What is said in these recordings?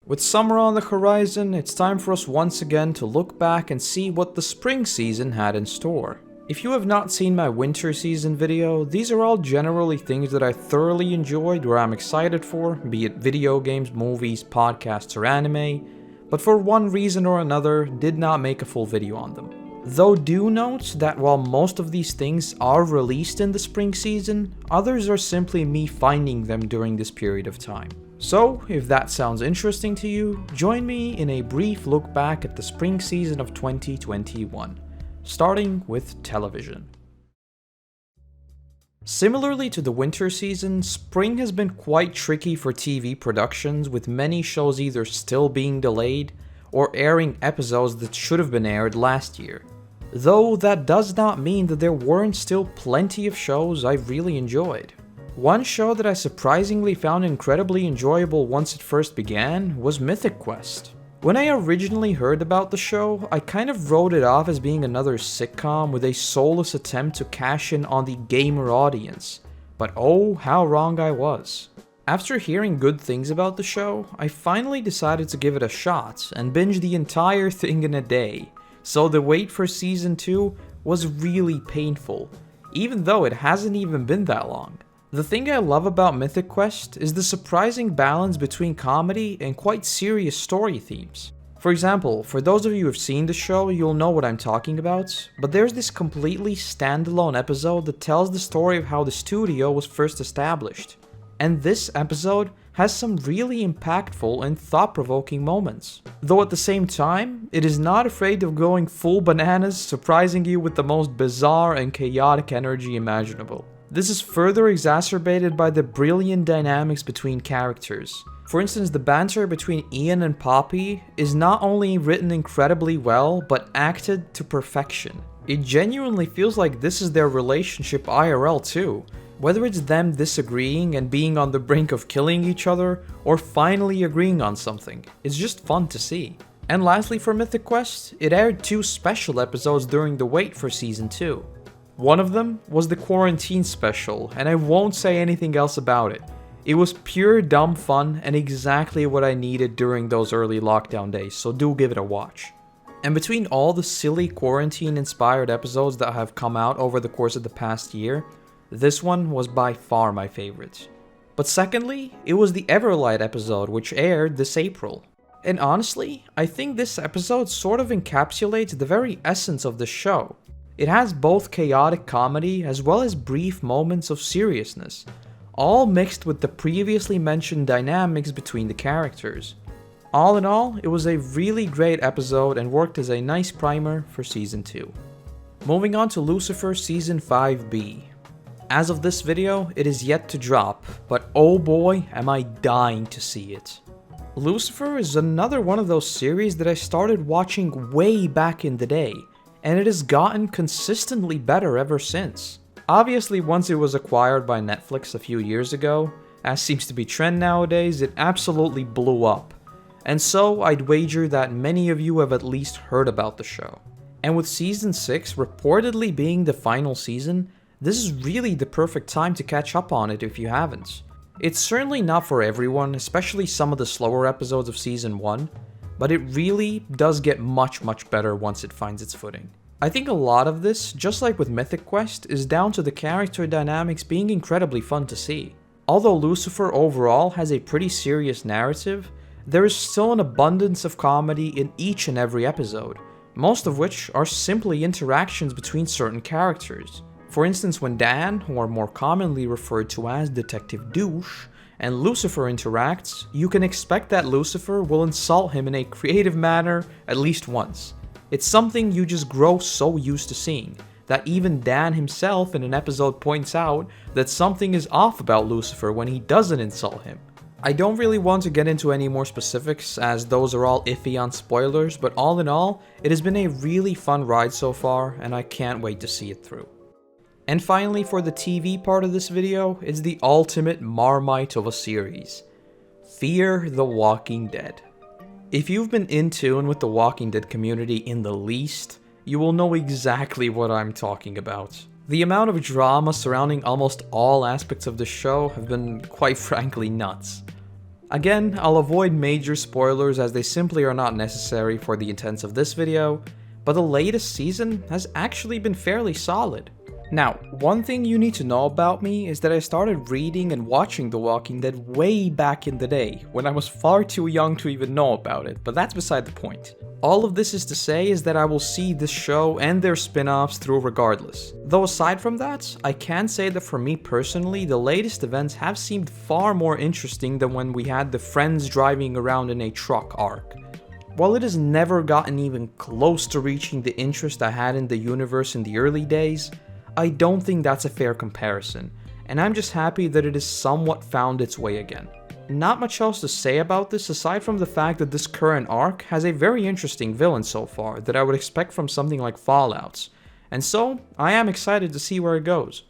With summer on the horizon, it's time for us once again to look back and see what the spring season had in store. If you have not seen my winter season video, these are all generally things that I thoroughly enjoyed or I'm excited for, be it video games, movies, podcasts, or anime, but for one reason or another did not make a full video on them. Though do note that while most of these things are released in the spring season, others are simply me finding them during this period of time. So, if that sounds interesting to you, join me in a brief look back at the spring season of 2021, starting with television. Similarly to the winter season, spring has been quite tricky for TV productions, with many shows either still being delayed or airing episodes that should have been aired last year. Though that does not mean that there weren't still plenty of shows I really enjoyed. One show that I surprisingly found incredibly enjoyable once it first began was Mythic Quest. When I originally heard about the show, I kind of wrote it off as being another sitcom with a soulless attempt to cash in on the gamer audience, but oh how wrong I was. After hearing good things about the show, I finally decided to give it a shot and binge the entire thing in a day, so the wait for season 2 was really painful, even though it hasn't even been that long. The thing I love about Mythic Quest is the surprising balance between comedy and quite serious story themes. For example, for those of you who have seen the show, you'll know what I'm talking about, but there's this completely standalone episode that tells the story of how the studio was first established. And this episode has some really impactful and thought-provoking moments. Though at the same time, it is not afraid of going full bananas, surprising you with the most bizarre and chaotic energy imaginable. This is further exacerbated by the brilliant dynamics between characters. For instance, the banter between Ian and Poppy is not only written incredibly well, but acted to perfection. It genuinely feels like this is their relationship IRL too. Whether it's them disagreeing and being on the brink of killing each other, or finally agreeing on something, it's just fun to see. And lastly for Mythic Quest, it aired 2 special episodes during the wait for season 2. One of them was the quarantine special, and I won't say anything else about it. It was pure dumb fun and exactly what I needed during those early lockdown days, so do give it a watch. And between all the silly quarantine-inspired episodes that have come out over the course of the past year, this one was by far my favorite. But secondly, it was the Everlight episode which aired this April. And honestly, I think this episode sort of encapsulates the very essence of the show. It has both chaotic comedy as well as brief moments of seriousness, all mixed with the previously mentioned dynamics between the characters. All in all, it was a really great episode and worked as a nice primer for Season 2. Moving on to Lucifer Season 5B. As of this video, it is yet to drop, but oh boy am I dying to see it. Lucifer is another one of those series that I started watching way back in the day, and it has gotten consistently better ever since. Obviously, once it was acquired by Netflix a few years ago, as seems to be trend nowadays, it absolutely blew up. And so I'd wager that many of you have at least heard about the show. And with season 6 reportedly being the final season, this is really the perfect time to catch up on it if you haven't. It's certainly not for everyone, especially some of the slower episodes of season 1, but it really does get much better once it finds its footing. I think a lot of this, just like with Mythic Quest, is down to the character dynamics being incredibly fun to see. Although Lucifer overall has a pretty serious narrative, there is still an abundance of comedy in each and every episode, most of which are simply interactions between certain characters. For instance, when Dan, or more commonly referred to as Detective Douche, and Lucifer interacts, you can expect that Lucifer will insult him in a creative manner at least once. It's something you just grow so used to seeing, that even Dan himself in an episode points out that something is off about Lucifer when he doesn't insult him. I don't really want to get into any more specifics as those are all iffy on spoilers, but all in all, it has been a really fun ride so far and I can't wait to see it through. And finally, for the TV part of this video, it's the ultimate marmite of a series. Fear the Walking Dead. If you've been in tune with the Walking Dead community in the least, you will know exactly what I'm talking about. The amount of drama surrounding almost all aspects of the show have been quite frankly nuts. Again, I'll avoid major spoilers as they simply are not necessary for the intents of this video, but the latest season has actually been fairly solid. Now, one thing you need to know about me is that I started reading and watching The Walking Dead way back in the day, when I was far too young to even know about it, but that's beside the point. All of this is to say is that I will see this show and their spin-offs through regardless. Though aside from that, I can say that for me personally, the latest events have seemed far more interesting than when we had the friends driving around in a truck arc. While it has never gotten even close to reaching the interest I had in the universe in the early days, I don't think that's a fair comparison, and I'm just happy that it has somewhat found its way again. Not much else to say about this aside from the fact that this current arc has a very interesting villain so far that I would expect from something like Fallout's, and so I am excited to see where it goes.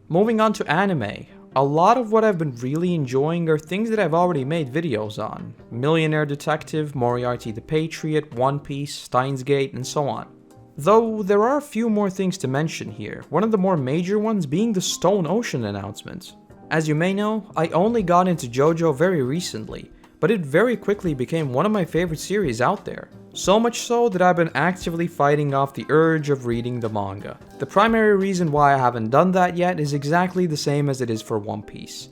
Moving on to anime, a lot of what I've been really enjoying are things that I've already made videos on: Millionaire Detective, Moriarty the Patriot, One Piece, Steins Gate, and so on. Though there are a few more things to mention here, one of the more major ones being the Stone Ocean announcement. As you may know, I only got into Jojo very recently, but it very quickly became one of my favorite series out there. So much so that I've been actively fighting off the urge of reading the manga. The primary reason why I haven't done that yet is exactly the same as it is for One Piece.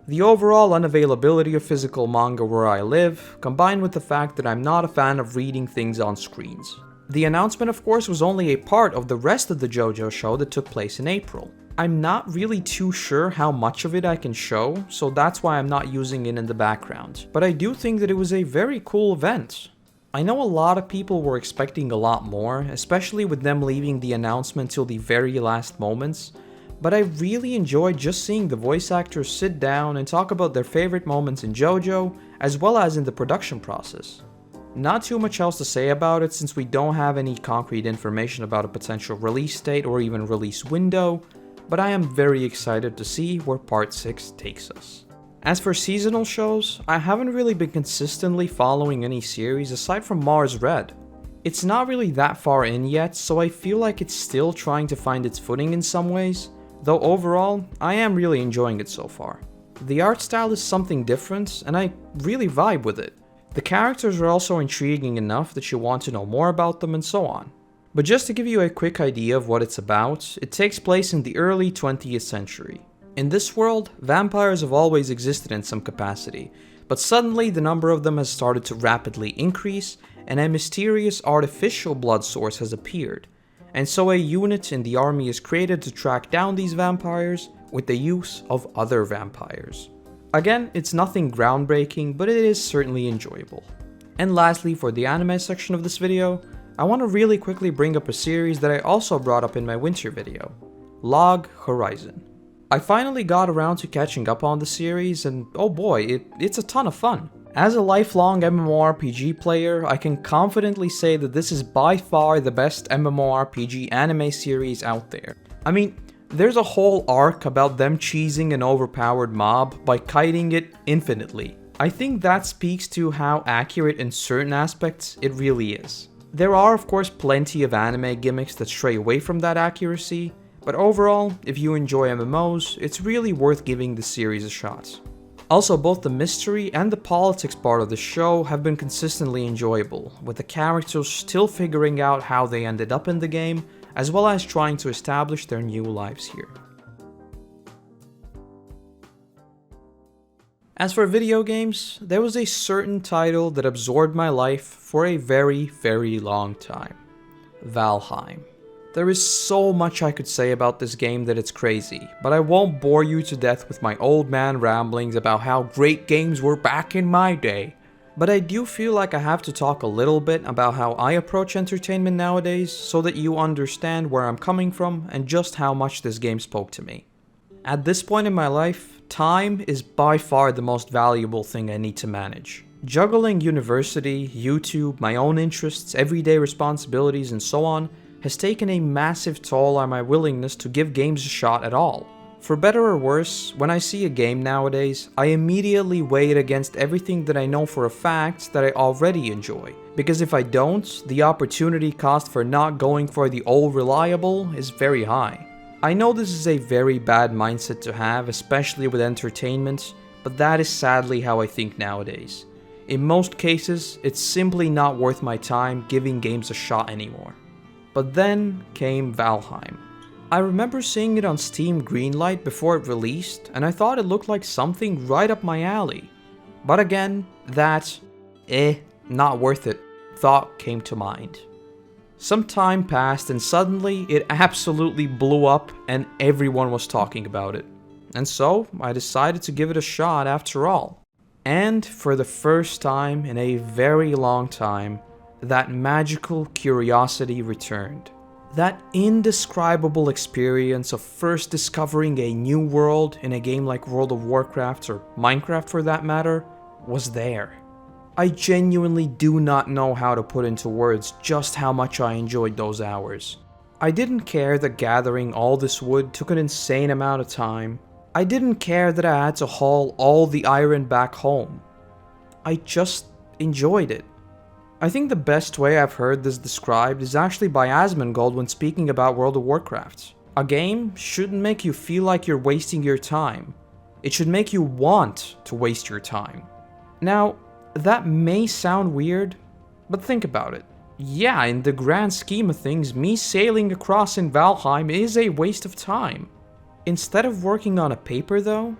The overall unavailability of physical manga where I live, combined with the fact that I'm not a fan of reading things on screens. The announcement, of course, was only a part of the rest of the JoJo show that took place in April. I'm not really too sure how much of it I can show, so that's why I'm not using it in the background. But I do think that it was a very cool event. I know a lot of people were expecting a lot more, especially with them leaving the announcement till the very last moments, but I really enjoyed just seeing the voice actors sit down and talk about their favorite moments in JoJo, as well as in the production process. Not too much else to say about it since we don't have any concrete information about a potential release date or even release window, but I am very excited to see where Part 6 takes us. As for seasonal shows, I haven't really been consistently following any series aside from Mars Red. It's not really that far in yet, so I feel like it's still trying to find its footing in some ways, though overall, I am really enjoying it so far. The art style is something different, and I really vibe with it. The characters are also intriguing enough that you want to know more about them and so on. But just to give you a quick idea of what it's about, it takes place in the early 20th century. In this world, vampires have always existed in some capacity, but suddenly the number of them has started to rapidly increase, and a mysterious artificial blood source has appeared. And so a unit in the army is created to track down these vampires with the use of other vampires. Again, it's nothing groundbreaking, but it is certainly enjoyable. And lastly, for the anime section of this video, I want to really quickly bring up a series that I also brought up in my winter video, Log Horizon. I finally got around to catching up on the series, and oh boy, it's a ton of fun. As a lifelong MMORPG player, I can confidently say that this is by far the best MMORPG anime series out there. I mean, there's a whole arc about them cheesing an overpowered mob by kiting it infinitely. I think that speaks to how accurate in certain aspects it really is. There are of course plenty of anime gimmicks that stray away from that accuracy, but overall, if you enjoy MMOs, it's really worth giving the series a shot. Also, both the mystery and the politics part of the show have been consistently enjoyable, with the characters still figuring out how they ended up in the game, as well as trying to establish their new lives here. As for video games, there was a certain title that absorbed my life for a very, very long time. Valheim. There is so much I could say about this game that it's crazy, but I won't bore you to death with my old man ramblings about how great games were back in my day. But I do feel like I have to talk a little bit about how I approach entertainment nowadays so that you understand where I'm coming from and just how much this game spoke to me. At this point in my life, time is by far the most valuable thing I need to manage. Juggling university, YouTube, my own interests, everyday responsibilities and so on has taken a massive toll on my willingness to give games a shot at all. For better or worse, when I see a game nowadays, I immediately weigh it against everything that I know for a fact that I already enjoy. Because if I don't, the opportunity cost for not going for the old reliable is very high. I know this is a very bad mindset to have, especially with entertainment, but that is sadly how I think nowadays. In most cases, it's simply not worth my time giving games a shot anymore. But then came Valheim. I remember seeing it on Steam Greenlight before it released, and I thought it looked like something right up my alley. But again, that, not worth it, thought came to mind. Some time passed and suddenly it absolutely blew up and everyone was talking about it. And so I decided to give it a shot after all. And for the first time in a very long time, that magical curiosity returned. That indescribable experience of first discovering a new world in a game like World of Warcraft or Minecraft for that matter was there. I genuinely do not know how to put into words just how much I enjoyed those hours. I didn't care that gathering all this wood took an insane amount of time. I didn't care that I had to haul all the iron back home. I just enjoyed it. I think the best way I've heard this described is actually by Asmongold when speaking about World of Warcraft. A game shouldn't make you feel like you're wasting your time. It should make you want to waste your time. Now, that may sound weird, but think about it. Yeah, in the grand scheme of things, me sailing across in Valheim is a waste of time. Instead of working on a paper though,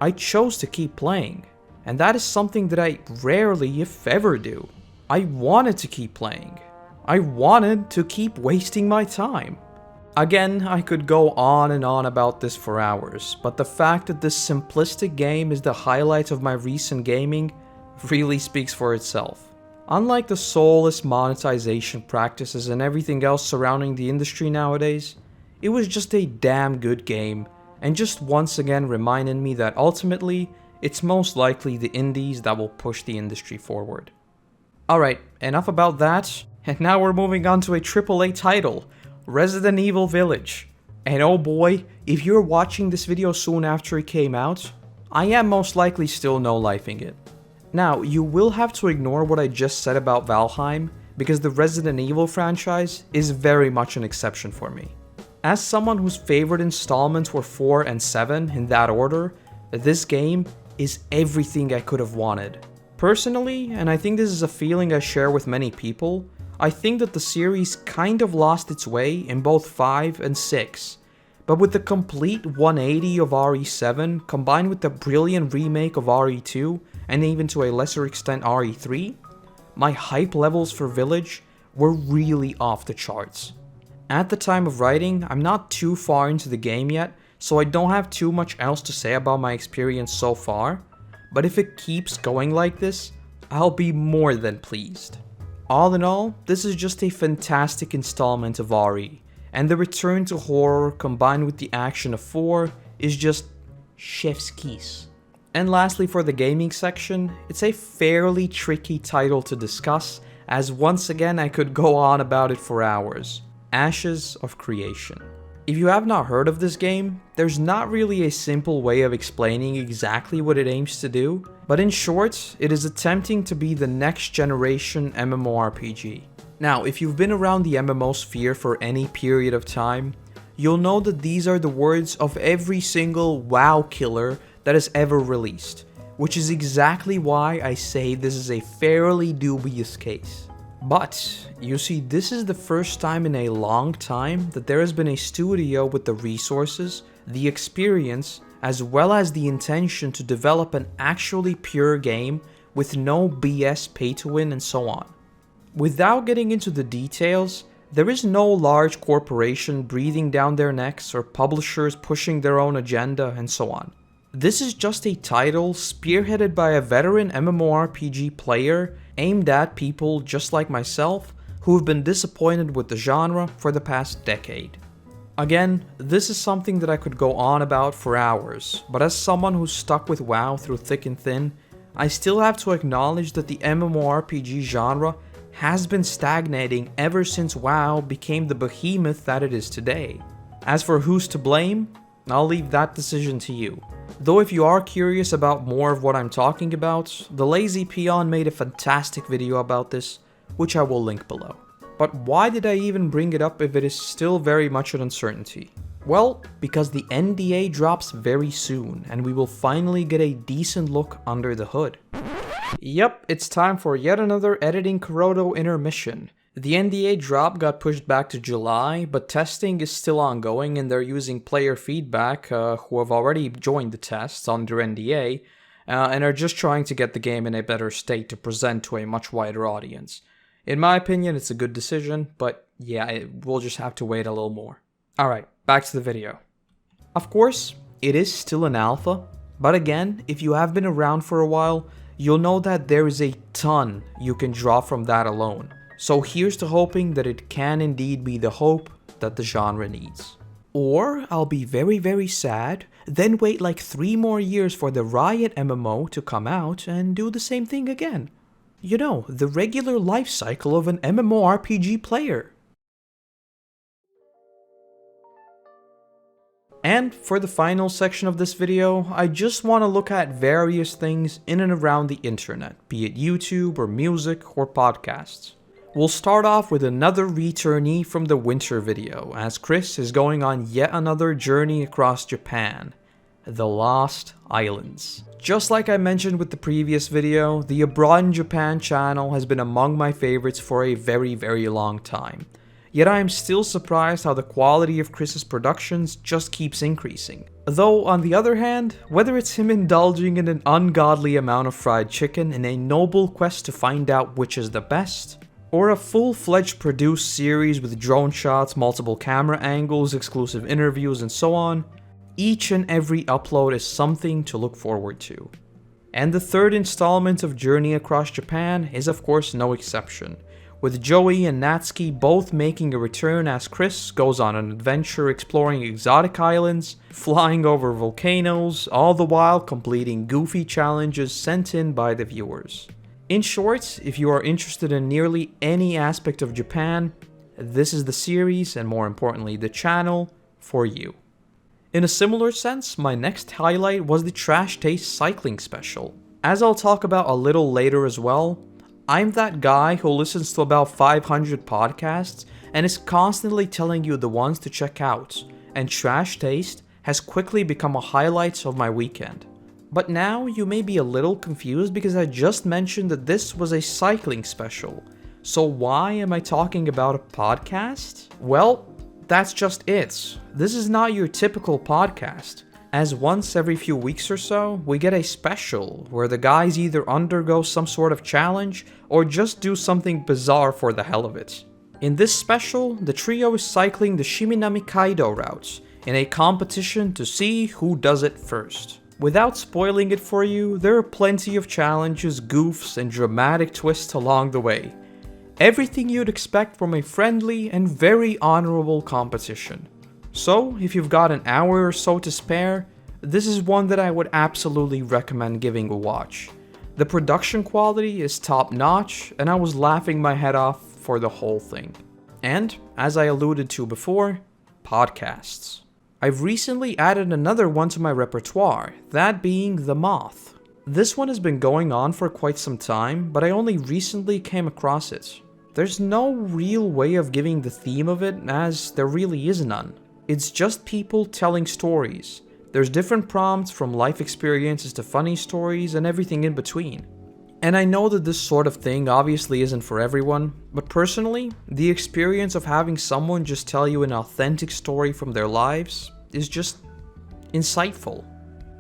I chose to keep playing. And that is something that I rarely, if ever, do. I wanted to keep playing. I wanted to keep wasting my time. Again, I could go on and on about this for hours, but the fact that this simplistic game is the highlight of my recent gaming really speaks for itself. Unlike the soulless monetization practices and everything else surrounding the industry nowadays, it was just a damn good game, and just once again reminded me that ultimately, it's most likely the indies that will push the industry forward. Alright, enough about that, and now we're moving on to a AAA title, Resident Evil Village. And oh boy, if you're watching this video soon after it came out, I am most likely still no-lifing it. Now, you will have to ignore what I just said about Valheim, because the Resident Evil franchise is very much an exception for me. As someone whose favorite installments were 4 and 7 in that order, this game is everything I could have wanted. Personally, and I think this is a feeling I share with many people, I think that the series kind of lost its way in both 5 and 6. But with the complete 180 of RE7 combined with the brilliant remake of RE2 and even to a lesser extent RE3, my hype levels for Village were really off the charts. At the time of writing, I'm not too far into the game yet, so I don't have too much else to say about my experience so far, but if it keeps going like this, I'll be more than pleased. All in all, this is just a fantastic installment of RE, and the return to horror combined with the action of 4 is just chef's kiss. And lastly, for the gaming section, it's a fairly tricky title to discuss, as once again I could go on about it for hours. Ashes of Creation. If you have not heard of this game, there's not really a simple way of explaining exactly what it aims to do, but in short, it is attempting to be the next generation MMORPG. Now, if you've been around the MMO sphere for any period of time, you'll know that these are the words of every single WoW killer that has ever released, which is exactly why I say this is a fairly dubious case. But, you see, this is the first time in a long time that there has been a studio with the resources, the experience, as well as the intention to develop an actually pure game with no BS pay to win and so on. Without getting into the details, there is no large corporation breathing down their necks or publishers pushing their own agenda and so on. This is just a title spearheaded by a veteran MMORPG player aimed at people just like myself who have been disappointed with the genre for the past decade. Again, this is something that I could go on about for hours, but as someone who's stuck with WoW through thick and thin, I still have to acknowledge that the MMORPG genre has been stagnating ever since WoW became the behemoth that it is today. As for who's to blame, I'll leave that decision to you. Though if you are curious about more of what I'm talking about, the LazyPeon made a fantastic video about this, which I will link below. But why did I even bring it up if it is still very much an uncertainty? Well, because the NDA drops very soon, and we will finally get a decent look under the hood. Yep, it's time for yet another editing Korotos intermission. The NDA drop got pushed back to July, but testing is still ongoing and they're using player feedback who have already joined the tests under NDA and are just trying to get the game in a better state to present to a much wider audience. In my opinion, it's a good decision, but yeah, we'll just have to wait a little more. Alright, back to the video. Of course, it is still an alpha, but again, if you have been around for a while, you'll know that there is a ton you can draw from that alone. So here's to hoping that it can indeed be the hope that the genre needs. Or I'll be very, very sad, then wait like 3 more years for the Riot MMO to come out and do the same thing again. You know, the regular life cycle of an MMORPG player. And for the final section of this video, I just want to look at various things in and around the internet, be it YouTube or music or podcasts. We'll start off with another returnee from the winter video, as Chris is going on yet another journey across Japan, the Lost Islands. Just like I mentioned with the previous video, the Abroad in Japan channel has been among my favorites for a very, very long time. Yet I am still surprised how the quality of Chris's productions just keeps increasing. Though, on the other hand, whether it's him indulging in an ungodly amount of fried chicken in a noble quest to find out which is the best, or a full-fledged produced series with drone shots, multiple camera angles, exclusive interviews, and so on, each and every upload is something to look forward to. And the third installment of Journey Across Japan is of course no exception, with Joey and Natsuki both making a return as Chris goes on an adventure exploring exotic islands, flying over volcanoes, all the while completing goofy challenges sent in by the viewers. In short, if you are interested in nearly any aspect of Japan, this is the series, and more importantly the channel, for you. In a similar sense, my next highlight was the Trash Taste Cycling Special. As I'll talk about a little later as well, I'm that guy who listens to about 500 podcasts and is constantly telling you the ones to check out, and Trash Taste has quickly become a highlight of my weekend. But now you may be a little confused because I just mentioned that this was a cycling special. So why am I talking about a podcast? Well, that's just it. This is not your typical podcast, as once every few weeks or so, we get a special where the guys either undergo some sort of challenge or just do something bizarre for the hell of it. In this special, the trio is cycling the Shiminami Kaido routes in a competition to see who does it first. Without spoiling it for you, there are plenty of challenges, goofs, and dramatic twists along the way. Everything you'd expect from a friendly and very honorable competition. So, if you've got an hour or so to spare, this is one that I would absolutely recommend giving a watch. The production quality is top notch, and I was laughing my head off for the whole thing. And, as I alluded to before, podcasts. I've recently added another one to my repertoire, that being the Moth. This one has been going on for quite some time, but I only recently came across it. There's no real way of giving the theme of it, as there really is none. It's just people telling stories. There's different prompts from life experiences to funny stories and everything in between. And I know that this sort of thing obviously isn't for everyone, but personally, the experience of having someone just tell you an authentic story from their lives is just insightful.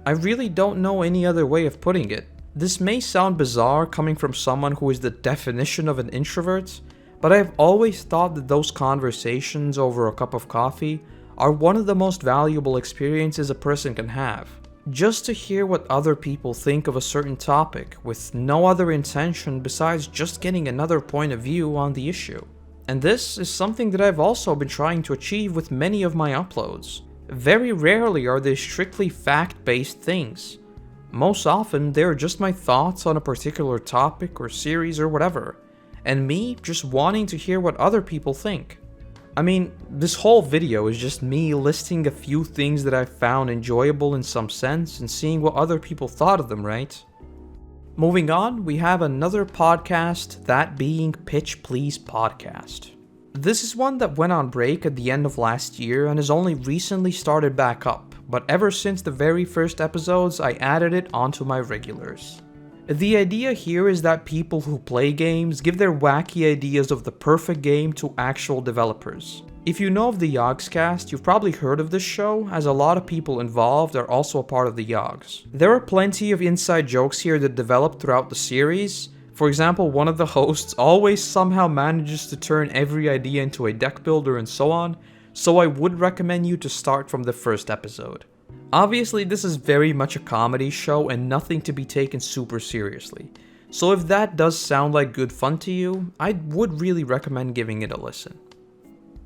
I really don't know any other way of putting it. This may sound bizarre coming from someone who is the definition of an introvert, but I've always thought that those conversations over a cup of coffee are one of the most valuable experiences a person can have. Just to hear what other people think of a certain topic with no other intention besides just getting another point of view on the issue. And this is something that I've also been trying to achieve with many of my uploads. Very rarely are they strictly fact-based things. Most often, they're just my thoughts on a particular topic or series or whatever, and me just wanting to hear what other people think. I mean, this whole video is just me listing a few things that I found enjoyable in some sense and seeing what other people thought of them, right? Moving on, we have another podcast, that being Pitch Please Podcast. This is one that went on break at the end of last year and has only recently started back up, but ever since the very first episodes I added it onto my regulars. The idea here is that people who play games give their wacky ideas of the perfect game to actual developers. If you know of the Yogscast, you've probably heard of this show, as a lot of people involved are also a part of the Yogs. There are plenty of inside jokes here that develop throughout the series. For example, one of the hosts always somehow manages to turn every idea into a deck builder and so on, so I would recommend you to start from the first episode. Obviously, this is very much a comedy show and nothing to be taken super seriously, so if that does sound like good fun to you, I would really recommend giving it a listen.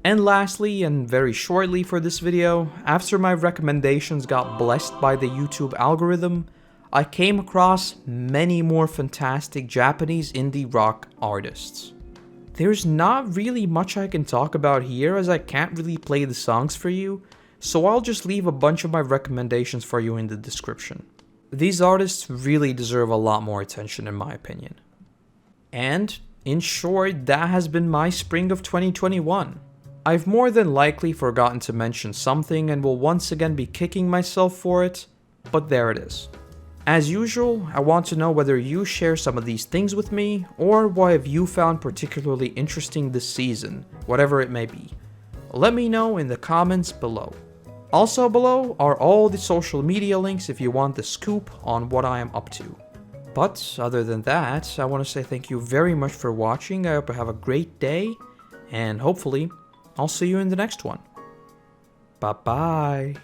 And lastly, and very shortly for this video, after my recommendations got blessed by the YouTube algorithm, I came across many more fantastic Japanese indie rock artists. There's not really much I can talk about here as I can't really play the songs for you, so I'll just leave a bunch of my recommendations for you in the description. These artists really deserve a lot more attention in my opinion. And, in short, that has been my spring of 2021. I've more than likely forgotten to mention something and will once again be kicking myself for it, but there it is. As usual, I want to know whether you share some of these things with me, or what have you found particularly interesting this season, whatever it may be. Let me know in the comments below. Also below are all the social media links if you want the scoop on what I am up to. But other than that, I want to say thank you very much for watching. I hope you have a great day, and hopefully, I'll see you in the next one. Bye bye.